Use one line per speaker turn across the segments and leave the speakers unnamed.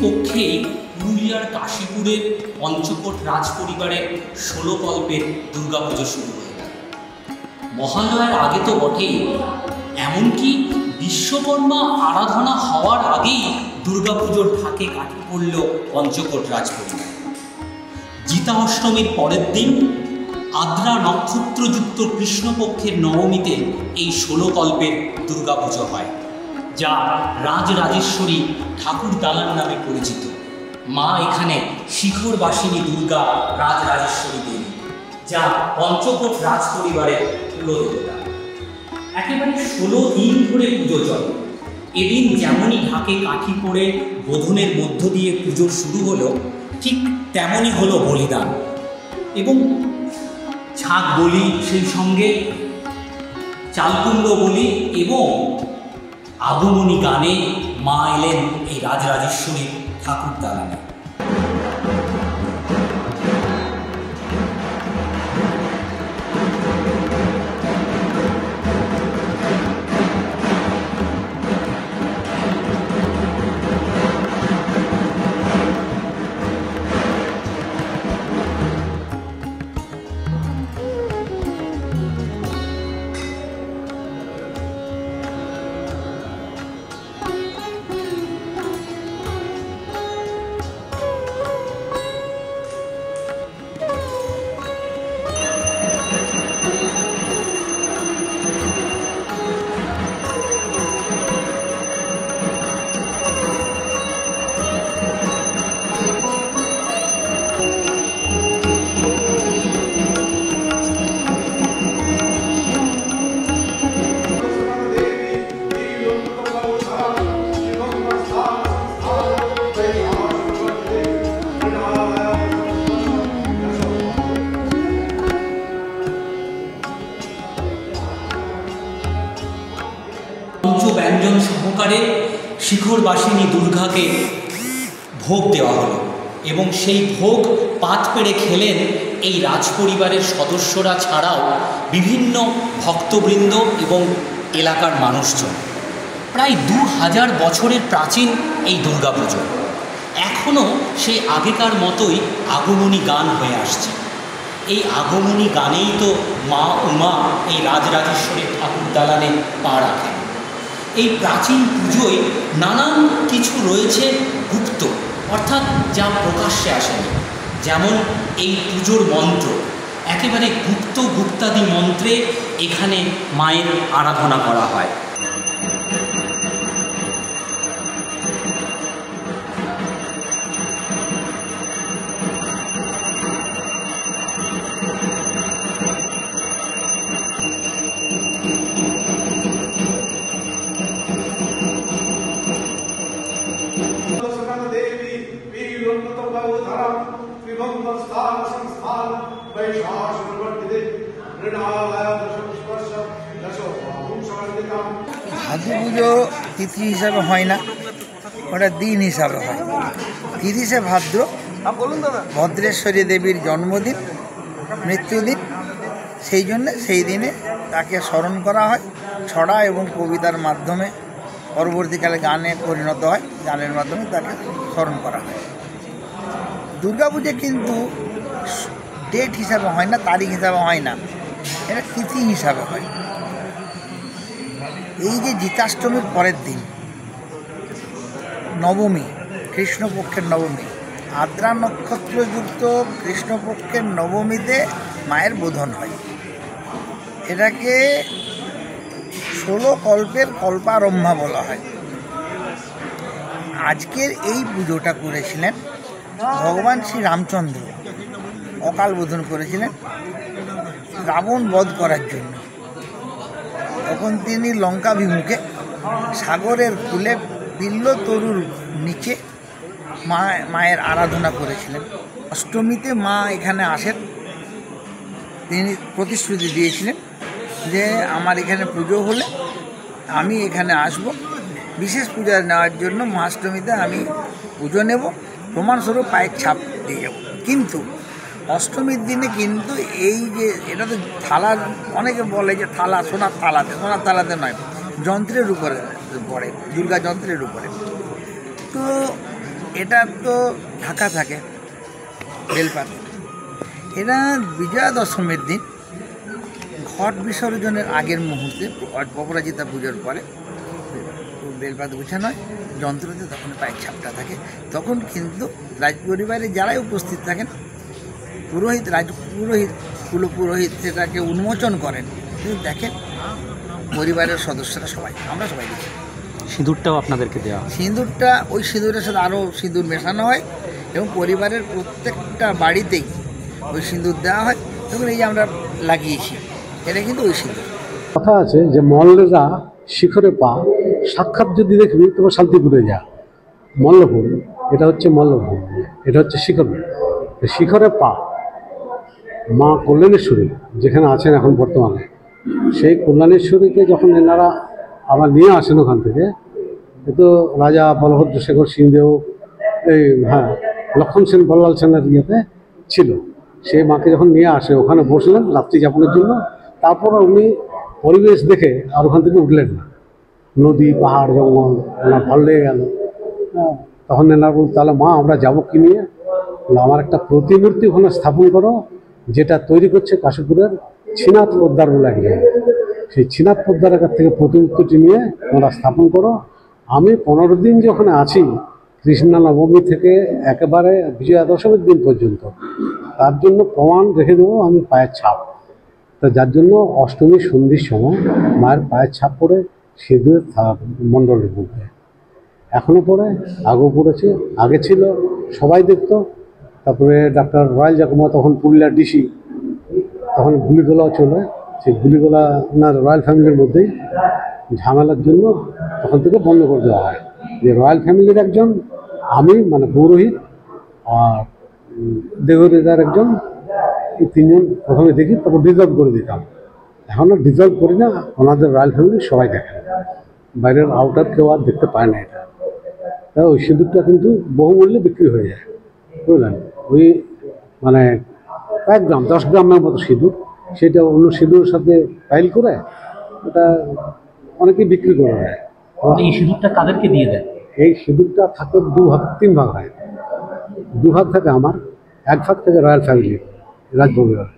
পক্ষেই পুরুলিয়ার কাশীপুরের পঞ্চকোট রাজ পরিবারের 16 কল্পের দুর্গাপুজো শুরু হয়ে গেল। মহালয়ার আগে তো বটেই, এমনকি বিশ্বকর্মা আরাধনা হওয়ার আগেই দুর্গাপুজোর ঢাকে কাঠি পড়ল পঞ্চকোট রাজ পরিবার। জিতা অষ্টমীর পরের দিন আদ্রা নক্ষত্রযুক্ত কৃষ্ণপক্ষের নবমীতে এই 16 কল্পের দুর্গাপুজো হয়, যা রাজরাজেশ্বরী ঠাকুর দালান নামে পরিচিত। মা এখানে শিখরবাসিনী দুর্গা রাজরাজেশ্বরী দেবী, যা পঞ্চকোট রাজ পরিবারের কুলদেবতা। একেবারে 16 দিন ধরে পুজো চলে। এদিন যেমনই ঢাকে কাঠি পড়ে বোধনের মধ্য দিয়ে পুজোর শুরু হলো, ঠিক তেমনই হলো বলিদান এবং ছাগ বলি, সেই সঙ্গে চালকুণ্ড বলি এবং আগমনী গানে মা এলেন এই রাজরাজেশ্বরী ঠাকুর দালানে। পঞ্চব্যঞ্জন সহকারে শিখরবাসিনী দুর্গাকে ভোগ দেওয়া হলো এবং সেই ভোগ পাত পেড়ে খেলেন এই রাজপরিবারের সদস্যরা ছাড়াও বিভিন্ন ভক্তবৃন্দ এবং এলাকার মানুষজন। প্রায় 2000 বছরের প্রাচীন এই দুর্গাপুজো এখনও সেই আগেকার মতোই আগমনী গান হয়ে আসছে। এই আগমনী গানেই তো মা উমা এই রাজরাজেশ্বরী ঠাকুর দালানে পা রাখেন। এই প্রাচীন পুজোয় নানান কিছু রয়েছে গুপ্ত, অর্থাৎ যা প্রকাশ্যে আসেনি। যেমন এই পুজোর মন্ত্র, একেবারে গুপ্তাদি মন্ত্রে এখানে মায়ের আরাধনা করা হয়।
ভাদু পুজো তিথি হিসাবে হয় না, ওটা দিন হিসাবে হয়। 30শে ভাদ্র ভদ্রেশ্বরী দেবীর জন্মদিন, মৃত্যুদিন, সেই জন্যে সেই দিনে তাকে স্মরণ করা হয়। ছড়া এবং কবিতার মাধ্যমে পরবর্তীকালে গানে পরিণত হয়, গানের মাধ্যমে তাকে স্মরণ করা হয়। দুর্গাপুজো কিন্তু ডেট হিসাবে হয় না, তারিখ হিসাবে হয় না, এটা তিথি হিসাবে হয়। এই যে জিতাষ্টমীর পরের দিন নবমী, কৃষ্ণপক্ষের নবমী, আদ্রা নক্ষত্রযুক্ত কৃষ্ণপক্ষের নবমীতে মায়ের বোধন হয়। এটাকে 16 কল্পের কল্পারম্ভা বলা হয়। আজকের এই পুজোটা করেছিলেন ভগবান শ্রী রামচন্দ্র, অকাল বোধন করেছিলেন রাবণ বধ করার জন্য। তখন তিনি লঙ্কাভিমুখে সাগরের কূলে বিল্ল তরুর নিচে মায়ের আরাধনা করেছিলেন। অষ্টমীতে মা এখানে আসেন। তিনি প্রতিশ্রুতি দিয়েছিলেন যে আমার এখানে পুজো হলে আমি এখানে আসব, বিশেষ পূজা নেওয়ার জন্য মহাষ্টমীতে আমি পুজো নেব, প্রমাণস্বরূপ পায়ের ছাপ দিয়ে যাব। কিন্তু অষ্টমীর দিনে কিন্তু এই যে এটা তো থালার, অনেকে বলে যে থালা সোনার থালাতে নয়, যন্ত্রের উপরে পড়ে, দুর্গা যন্ত্রের উপরে। তো এটা তো ঢাকা থাকে বেলপাতে। এরা বিজয়া দশমীর দিন ঘট বিসর্জনের আগের মুহূর্তে অপরাজিতা পুজোর পরে বেলপাত গুছানো হয় যন্ত্রতে, তখন পায়ের ছাপটা থাকে। তখন কিন্তু রাজপরিবারে যারাই উপস্থিত থাকেন পুরোহিত কুলপুরোহিত সেটাকে উন্মোচন করেন, কিন্তু দেখেন পরিবারের সদস্যরা সবাই, আমরা সবাই দেখি।
সিঁদুরটাও আপনাদেরকে দেওয়া?
সিঁদুরটা ওই সিঁদুরের সাথে আরও সিঁদুর মেশানো হয় এবং পরিবারের প্রত্যেকটা বাড়িতেই ওই সিঁদুর দেওয়া হয়। তখন এই যে আমরা লাগিয়েছি, এটা কিন্তু ওই সিঁদুর।
কথা আছে যে মল্লেরা শিখরে পা, সাক্ষাৎ যদি দেখবি তোমার শান্তিপুরে যা। মল্লপুর, এটা হচ্ছে মল্লপুর, এটা হচ্ছে শিখরে। শিখরে পা মা কল্যাণেশ্বরী যেখানে আছেন এখন বর্তমানে, সেই কল্যাণেশ্বরীকে যখন এনারা আবার নিয়ে আসেন ওখান থেকে, তো রাজা বলভদ্র শেখর সিংদেও এই লক্ষণ সেন বল্লাল সেনের ইয়েতে ছিল, সেই মাকে যখন নিয়ে আসে ওখানে বসলেন রাত্রি যাপনের জন্য। তারপর উনি পরিবেশ দেখে আর ওখান থেকে উঠলেন না, নদী পাহাড় জঙ্গল ওনার ভালো লেগে গেল। তখন এনারা বলল তাহলে মা আমরা যাবো কি নিয়ে? আমার একটা প্রতিমূর্তি ওখানে স্থাপন করো, যেটা তৈরি করছে কাশীপুরের ছিনাথ পোদ্দার বলে এক জায়গায়। সেই ছিনাথ পোদ্দারের কাছ থেকে প্রতিমূর্তিটি নিয়ে তোমরা স্থাপন করো। আমি 15 দিন যখন আছি, কৃষ্ণা নবমী থেকে একেবারে বিজয়া দশমীর দিন পর্যন্ত, তার জন্য প্রমাণ রেখে দেবো আমি পায়ের ছাপ। তো যার জন্য অষ্টমী সন্ধির সময় মায়ের পায়ের ছাপ পড়ে সিঁদুর মণ্ডলের মধ্যে এখনও পড়ে, আগেও পড়েছে, আগে ছিল সবাই দেখতো। তারপরে ডাক্তার রয়্যাল জাকুমা তখন পুরুলিয়ার ডিসি, তখন গুলিগোলাও চলে, সেই গুলিগোলা ওনার রয়্যাল ফ্যামিলির মধ্যেই ঝামেলার জন্য তখন থেকে বন্ধ করে দেওয়া হয়। যে রয়্যাল ফ্যামিলির একজন, আমি মানে পুরোহিত আর দেহরিদার একজন, এই তিনজন প্রথমে দেখি, তারপর ডিজলভ করে দিতাম। এখনও ডিজলভ করি না, ওনাদের রয়্যাল ফ্যামিলি সবাই দেখেন, বাইরের আউটার কেউ আর দেখতে পায় না। এটা তাই ওই সিঁদুরটা কিন্তু বহুমূল্যে বিক্রি হয়ে যায়, বুঝলেন। ওই মানে 1 গ্রাম 10 গ্রামের মতো সিঁদুর, সেটা অন্য সিঁদুরের সাথে ফাইল করে ওটা অনেকেই বিক্রি করে দেয়।
এই সিঁদুরটা কাদেরকে দিয়ে দেয়?
এই সিঁদুরটা থাকে 2 ভাগ 3 ভাগ হয়। 2 ভাগ থাকে আমার, 1 ভাগ থেকে রয়্যাল ফ্যামিলি রাজপরিবার,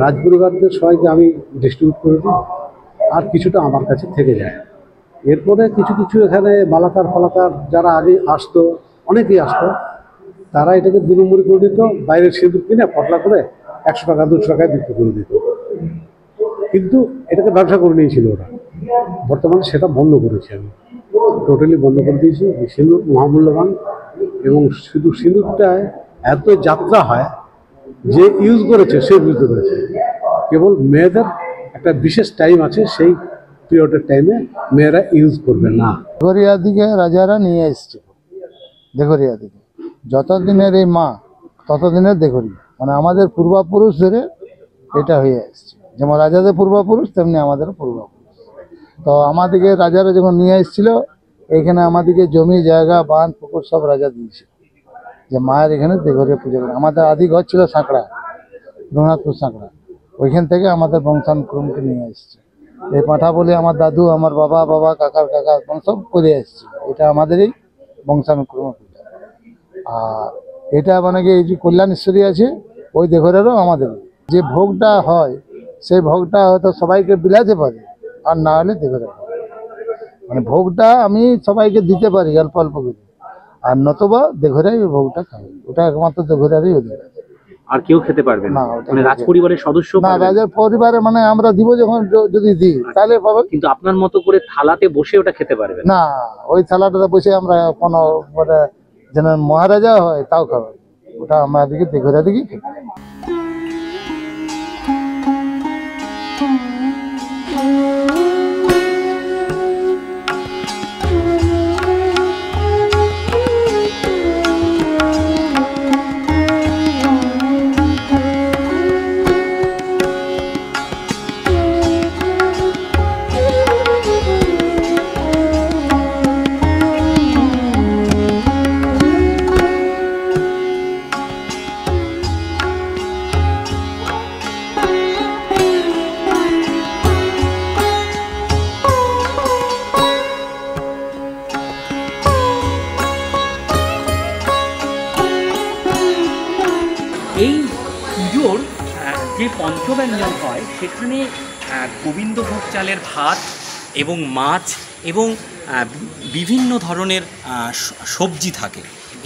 রাজপরিবারদের সবাইকে আমি ডিস্ট্রিবিউট করে দিই, আর কিছুটা আমার কাছে থেকে যায়। এরপরে কিছু কিছু এখানে মালাকার ফালাকার যারা আগে আসতো, অনেকেই আসতো, তারা এটাকে দুরুমুড়ি করে দিত, বাইরের সিঁদুর কিনে পটলা করে 100 টাকা 200 টাকায় বিক্রি করে দিত, কিন্তু এটাকে ব্যবসা করে নিয়েছিল ওরা। বর্তমানে সেটা বন্ধ করেছি আমি, টোটালি বন্ধ করে দিয়েছি। সিঁদুর মহামূল্যবান, এবং শুধু সিঁদুরটায় এত যাত্রা হয় যে ইউজ করেছে সে বুঝতে পেরেছে। কেবল মেয়েদের একটা বিশেষ টাইম আছে, সেই পিরিয়ডের টাইমে মেয়েরা ইউজ করবে না।
দেঘরিয়া দিকে রাজারা নিয়ে এসছে, দেঘরিয়া দিকে যতদিনের এই মা ততদিনের দেঘরিয়া, মানে আমাদের পূর্বপুরুষ ধরে এটা হয়ে এসছে। যেমন রাজাদের পূর্বপুরুষ তেমনি আমাদের পূর্বপুরুষ। তো আমাদেরকে রাজারা যখন নিয়ে এসেছিল, এইখানে আমাদেরকে জমি জায়গা বাঁধ পুকুর সব রাজা দিয়েছে, যে মায়ের এখানে দেঘরিয়া পুজো করে। আমাদের আদি ঘর ছিল সাঁকড়া, রঘুনাথপুর সাঁকড়া, ওইখান থেকে আমাদের বংশানুক্রমকে নিয়ে এসছে। এই পাঠা বলে আমার দাদু, আমার বাবা, কাকার কাকা সব করে এসছে। এটা আমাদেরই বংশানুক্রম পূজা। আর এটা মানে কি এই যে কল্যাণেশ্বরী আছে, ওই দেঘরেরও আমাদের যে ভোগটা হয়, সেই ভোগটা হয়তো সবাইকে বিলাতে পারি, আর না হলে দেঘরে মানে ভোগটা আমি সবাইকে দিতে পারি অল্প অল্প করে, আর নতবা দেঘরেই ওই ভোগটা খাই। ওটা একমাত্র দেঘরেরই অধিকার,
আর কেউ খেতে পারবে না? মানে রাজপরিবারের সদস্য
না, রাজার পরিবারে মানে আমরা দিব যখন, যদি দিই তাহলে পাবে,
কিন্তু আপনার মতো করে থালাতে বসে ওটা খেতে পারবে
না। ওই থালাটাতে বসে আমরা কোনো মানে যেন মহারাজা হয় তাও খাবে, ওটা আমাদেরকে দেঘরে দিকে খেতে।
যে পঞ্চব্যঞ্জন হয় সেখানে গোবিন্দভোগ চালের ভাত এবং মাছ এবং বিভিন্ন ধরনের সবজি থাকে,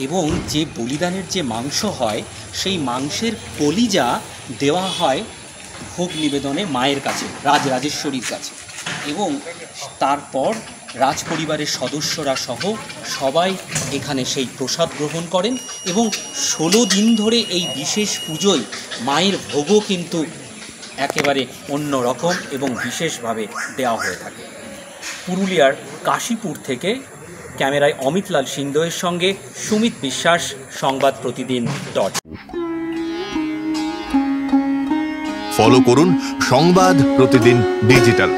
এবং যে বলিদানের যে মাংস হয় সেই মাংসের কলিজা দেওয়া হয় ভোগ নিবেদনে মায়ের কাছে, রাজরাজেশ্বরীর কাছে, এবং তারপর রাজ পরিবারের সদস্যরা সহ সবাই এখানে সেই প্রসাদ গ্রহণ করেন, এবং 16 দিন ধরে এই বিশেষ পুজোয় মায়ের ভোগও কিন্তু একেবারে অন্য রকম এবং বিশেষভাবে দেওয়া হয়ে থাকে। পুরুলিয়ার কাশীপুর থেকে ক্যামেরায় অমিতলাল সিংদেওয়ের সঙ্গে সুমিত বিশ্বাস, সংবাদ প্রতিদিন .
ফলো করুন সংবাদ প্রতিদিন ডিজিটাল।